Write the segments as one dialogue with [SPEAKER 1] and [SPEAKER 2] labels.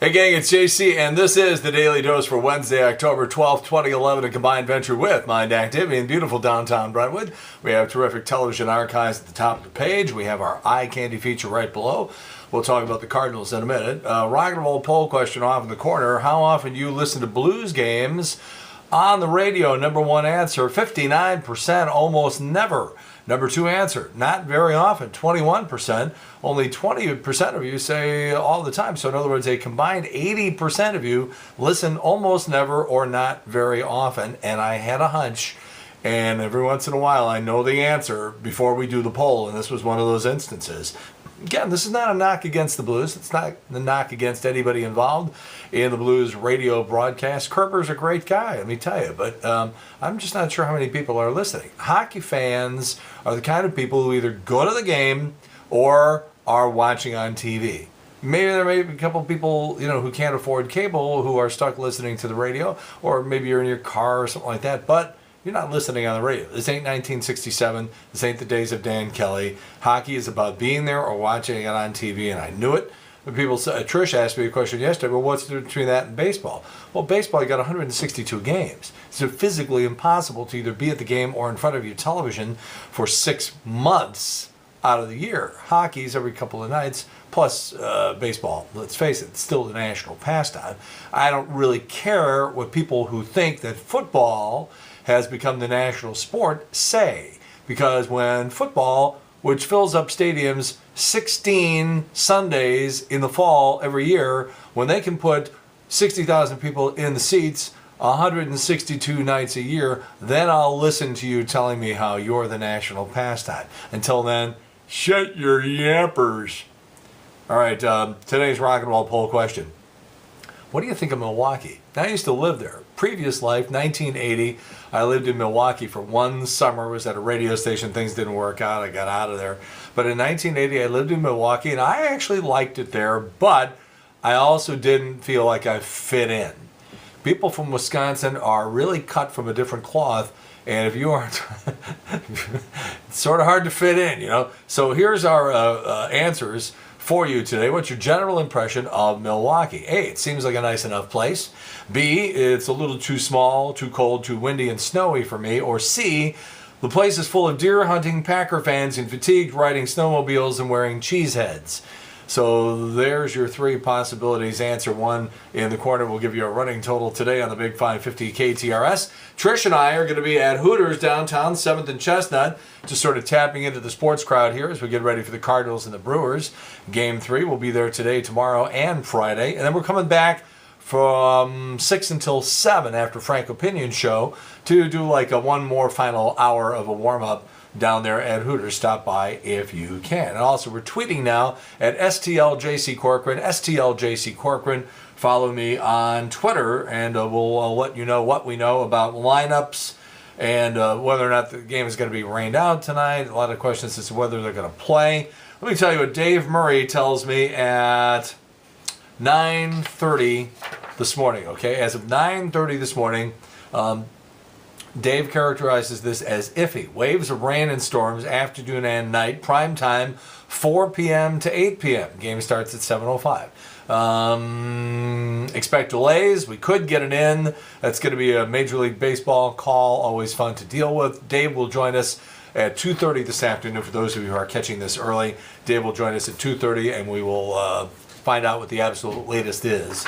[SPEAKER 1] Hey gang, it's JC, and this is the Daily Dose for Wednesday, October 12th, 2011, a combined venture with Mind Activity in beautiful downtown Brentwood. We have terrific television archives at the top of the page. We have our eye candy feature right below. We'll talk about the Cardinals in a minute. Rock and roll poll question off in the corner. How often do you listen to Blues games on the radio? Number one answer, 59%, almost never. Number two answer, not very often, 21%. Only 20% of you say all the time. So in other words, a combined 80% of you listen almost never or not very often. And I had a hunch, and every once in a while I know the answer before we do the poll, and this was one of those instances. Again, this is not a knock against the Blues. It's not a knock against anybody involved in the Blues radio broadcast. Kerber's a great guy, let me tell you, but I'm just not sure how many people are listening. Hockey fans are the kind of people who either go to the game or are watching on TV. Maybe there may be a couple people, who can't afford cable who are stuck listening to the radio, or maybe you're in your car or something like that, but you're not listening on the radio. This ain't 1967. This ain't the days of Dan Kelly. Hockey is about being there or watching it on TV, and I knew it. When people say, Trish asked me a question yesterday, well, what's the difference between that and baseball? Well, baseball, you got 162 games. It's physically impossible to either be at the game or in front of your television for 6 months out of the year. Hockey's every couple of nights, plus baseball. Let's face it, it's still the national pastime. I don't really care what people who think that football has become the national sport say, because when football, which fills up stadiums 16 Sundays in the fall every year, when they can put 60,000 people in the seats 162 nights a year, then I'll listen to you telling me how you're the national pastime. Until then, shut your yappers. All right, today's rock and roll poll question. What do you think of Milwaukee? Now, I used to live there. Previous life, 1980, I lived in Milwaukee for one summer. Was at a radio station. Things didn't work out. I got out of there. But in 1980, I lived in Milwaukee, and I actually liked it there, but I also didn't feel like I fit in. People from Wisconsin are really cut from a different cloth, and if you aren't, it's sort of hard to fit in, So here's our answers for you today. What's your general impression of Milwaukee? A, it seems like a nice enough place. B, it's a little too small, too cold, too windy and snowy for me. Or C, the place is full of deer hunting Packer fans and fatigued riding snowmobiles and wearing cheese heads. So there's your three possibilities. Answer one in the corner will give you a running total today on the Big 550 KTRS. Trish and I are going to be at Hooters downtown, 7th and Chestnut, just sort of tapping into the sports crowd here as we get ready for the Cardinals and the Brewers. Game 3 will be there today, tomorrow, and Friday. And then we're coming back from 6 until 7 after Frank Opinion show to do like a one more final hour of a warm-up down there at Hooters. Stop by if you can. And also, we're tweeting now at STLJC Corcoran, STLJC Corcoran. Follow me on Twitter, and we'll let you know what we know about lineups and whether or not the game is going to be rained out tonight. A lot of questions as to whether they're going to play. Let me tell you what Dave Murray tells me at 9:30 this morning, okay? As of 9:30 this morning, Dave characterizes this as iffy. Waves of rain and storms, afternoon and night, prime time, 4 p.m. to 8 p.m. Game starts at 7:05. Expect delays. We could get it in. That's going to be a Major League Baseball call, always fun to deal with. Dave will join us at 2:30 this afternoon. For those of you who are catching this early, Dave will join us at 2:30, and we will find out what the absolute latest is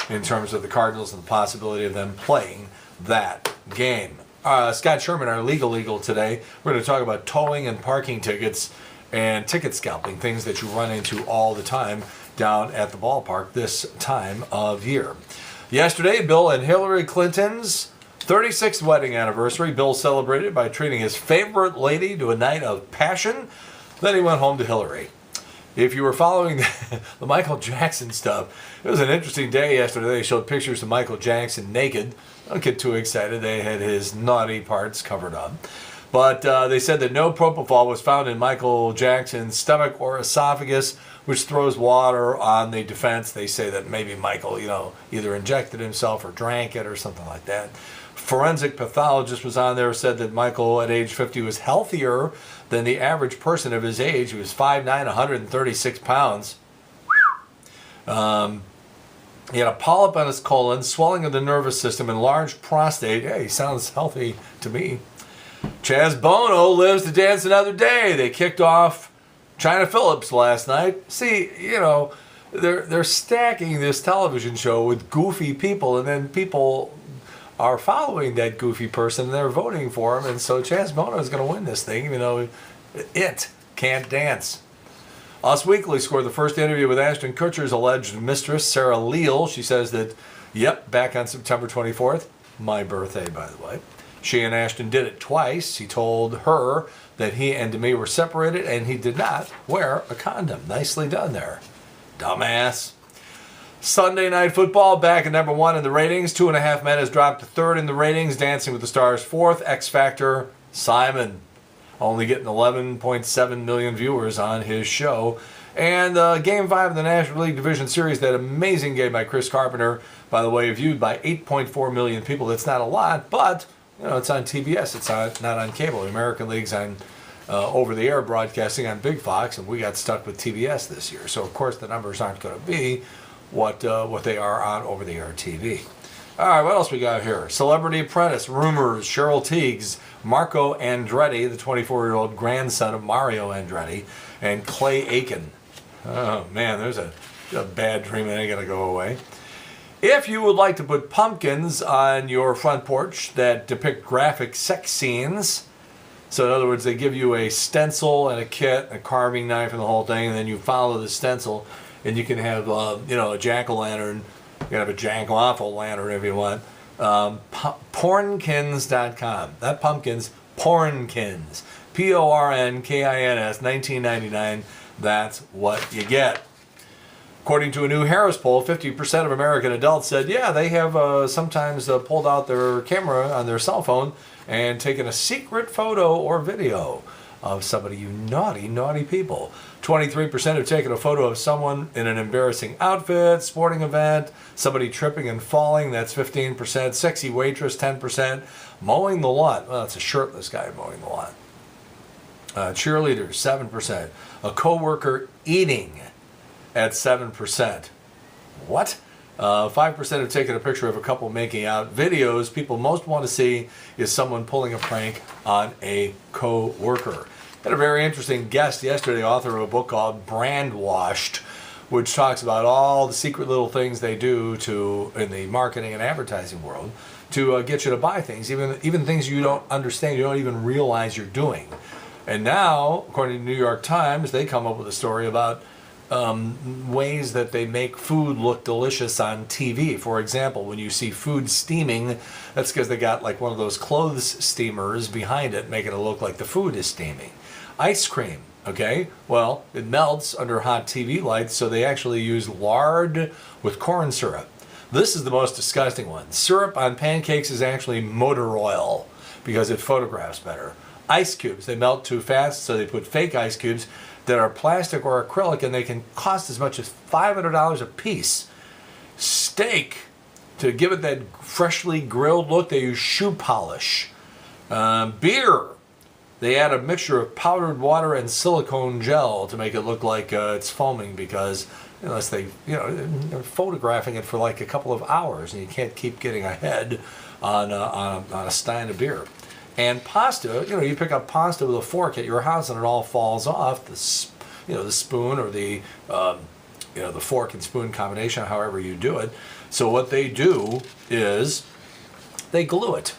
[SPEAKER 1] in terms of the Cardinals and the possibility of them playing that game. Scott Sherman, our legal today, we're going to talk about towing and parking tickets and ticket scalping, things that you run into all the time down at the ballpark this time of year. Yesterday, Bill and Hillary Clinton's 36th wedding anniversary. Bill celebrated by treating his favorite lady to a night of passion. Then he went home to Hillary. If you were following the Michael Jackson stuff, it was an interesting day yesterday. They showed pictures of Michael Jackson naked. Don't get too excited. They had his naughty parts covered up. But they said that no propofol was found in Michael Jackson's stomach or esophagus, which throws water on the defense. They say that maybe Michael, either injected himself or drank it or something like that. Forensic pathologist was on there, said that Michael at age 50 was healthier than the average person of his age. He was 5'9", 136 pounds. He had a polyp on his colon, swelling of the nervous system, enlarged prostate. Hey, he sounds healthy to me. Chaz Bono lives to dance another day. They kicked off China Phillips last night. See, they're stacking this television show with goofy people, and then people are following that goofy person, and they're voting for him. And so Chaz Bono is going to win this thing, even though it can't dance. Us Weekly scored the first interview with Ashton Kutcher's alleged mistress, Sarah Leal. She says that, back on September 24th, my birthday, by the way, she and Ashton did it twice. He told her that he and Demi were separated, and he did not wear a condom. Nicely done there, dumbass. Sunday Night Football back at number 1 in the ratings. 2.5 Men has dropped to 3rd in the ratings. Dancing with the Stars 4th. X Factor, Simon, only getting 11.7 million viewers on his show. And Game 5 of the National League Division Series, that amazing game by Chris Carpenter, by the way, viewed by 8.4 million people. That's not a lot, but it's on TBS. It's not on cable. The American League's on over-the-air broadcasting on Big Fox, and we got stuck with TBS this year. So, of course, the numbers aren't going to be what they are on over-the-air TV. All right, what else we got here? Celebrity Apprentice, rumors, Cheryl Tiegs, Marco Andretti, the 24-year-old grandson of Mario Andretti, and Clay Aiken. Oh, man, there's a bad dream that ain't going to go away. If you would like to put pumpkins on your front porch that depict graphic sex scenes, so in other words, they give you a stencil and a kit, a carving knife and the whole thing, and then you follow the stencil, and you can have, a jack-o'-lantern. You can have a jack-o'-lantern if you want. Pornkins.com. Not pumpkins, Pornkins. Pornkins, 1999. That's what you get. According to a new Harris poll, 50% of American adults said, they have sometimes pulled out their camera on their cell phone and taken a secret photo or video of somebody. You naughty, naughty people. 23% have taken a photo of someone in an embarrassing outfit, sporting event, somebody tripping and falling, that's 15%. Sexy waitress, 10%. Mowing the lawn, well, it's a shirtless guy mowing the lawn. Cheerleaders, 7%. A coworker eating at 7%. What? 5% have taken a picture of a couple making out. Videos people most want to see is someone pulling a prank on a co-worker. Had a very interesting guest yesterday, author of a book called Brand Washed, which talks about all the secret little things they do in the marketing and advertising world to get you to buy things, even things you don't understand, you don't even realize you're doing. And now, according to the New York Times, they come up with a story about ways that they make food look delicious on TV. For example, when you see food steaming, that's because they got like one of those clothes steamers behind it, making it look like the food is steaming. Ice cream, okay? Well, it melts under hot TV lights, so they actually use lard with corn syrup. This is the most disgusting one. Syrup on pancakes is actually motor oil because it photographs better. Ice cubes, they melt too fast, so they put fake ice cubes that are plastic or acrylic, and they can cost as much as $500 a piece. Steak, to give it that freshly grilled look, they use shoe polish. Beer, they add a mixture of powdered water and silicone gel to make it look like it's foaming, because unless they're photographing it for like a couple of hours, and you can't keep getting ahead on a stein of beer. And pasta, you pick up pasta with a fork at your house and it all falls off. The spoon or the fork and spoon combination, however you do it. So what they do is they glue it.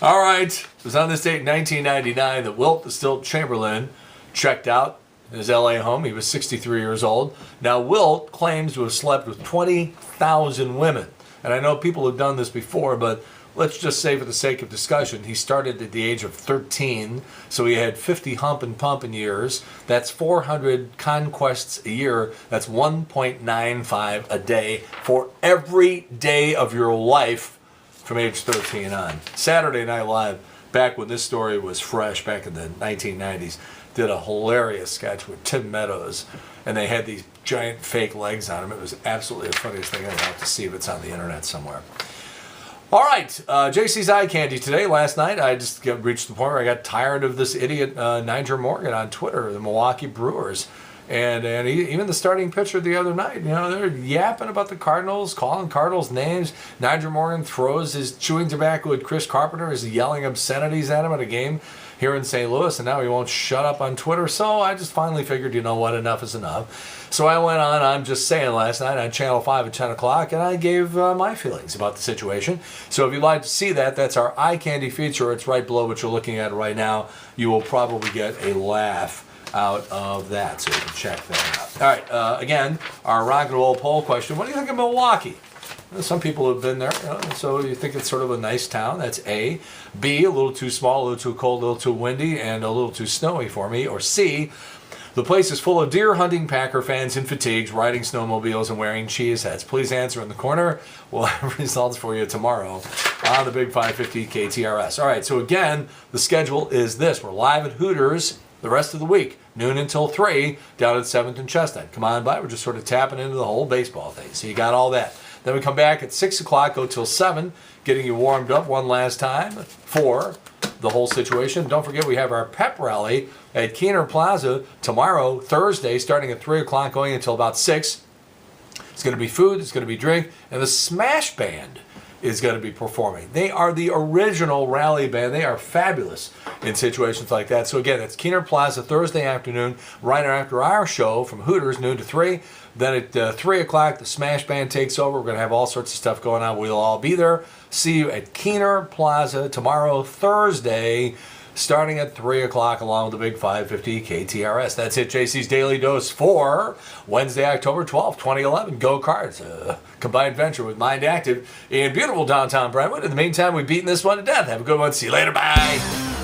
[SPEAKER 1] All right. It was on this date in 1999 that Wilt the Stilt Chamberlain checked out his LA home. He was 63 years old. Now, Wilt claims to have slept with 20,000 women. And I know people have done this before, but let's just say for the sake of discussion, he started at the age of 13, so he had 50 hump and pumping years. That's 400 conquests a year. That's 1.95 a day for every day of your life from age 13 on. Saturday Night Live, back when this story was fresh, back in the 1990s, did a hilarious sketch with Tim Meadows, and they had these giant fake legs on him. It was absolutely the funniest thing. I'd have to see if it's on the internet somewhere. All right, JC's Eye Candy today. Last night, I just reached the point where I got tired of this idiot Niger Morgan on Twitter, the Milwaukee Brewers. And even the starting pitcher the other night, they're yapping about the Cardinals, calling Cardinals names. Niger Morgan throws his chewing tobacco at Chris Carpenter, is yelling obscenities at him at a game here in St. Louis, and now he won't shut up on Twitter. So I just finally figured, you know what, enough is enough. So I went on, I'm just saying, last night on Channel 5 at 10 o'clock, and I gave my feelings about the situation. So if you'd like to see that, that's our Eye Candy feature. It's right below what you're looking at right now. You will probably get a laugh out of that, so you can check that out. All right, again, our rock and roll poll question. What do you think of Milwaukee? Some people have been there, so you think it's sort of a nice town. That's A. B, a little too small, a little too cold, a little too windy, and a little too snowy for me. Or C, the place is full of deer hunting Packer fans in fatigues, riding snowmobiles, and wearing cheese hats. Please answer in the corner. We'll have results for you tomorrow on the Big 550 KTRS. All right, so again, the schedule is this. We're live at Hooters the rest of the week, noon until 3, down at 7th and Chestnut. Come on by. We're just sort of tapping into the whole baseball thing. So you got all that. Then we come back at 6 o'clock, go till 7, getting you warmed up one last time for the whole situation. Don't forget, we have our pep rally at Keener Plaza tomorrow, Thursday, starting at 3 o'clock, going until about 6. It's going to be food, it's going to be drink, and the Smash Band is going to be performing. They are the original rally band. They are fabulous in situations like that. So again, it's Keener Plaza Thursday afternoon, right after our show from Hooters, noon to 3. Then at 3 o'clock, the Smash Band takes over. We're going to have all sorts of stuff going on. We'll all be there. See you at Keener Plaza tomorrow, Thursday, starting at 3 o'clock along with the Big 550 KTRS. That's it, JC's Daily Dose for Wednesday, October 12th, 2011. Go Cards, combined venture with Mind Active in beautiful downtown Brentwood. In the meantime, we've beaten this one to death. Have a good one. See you later. Bye.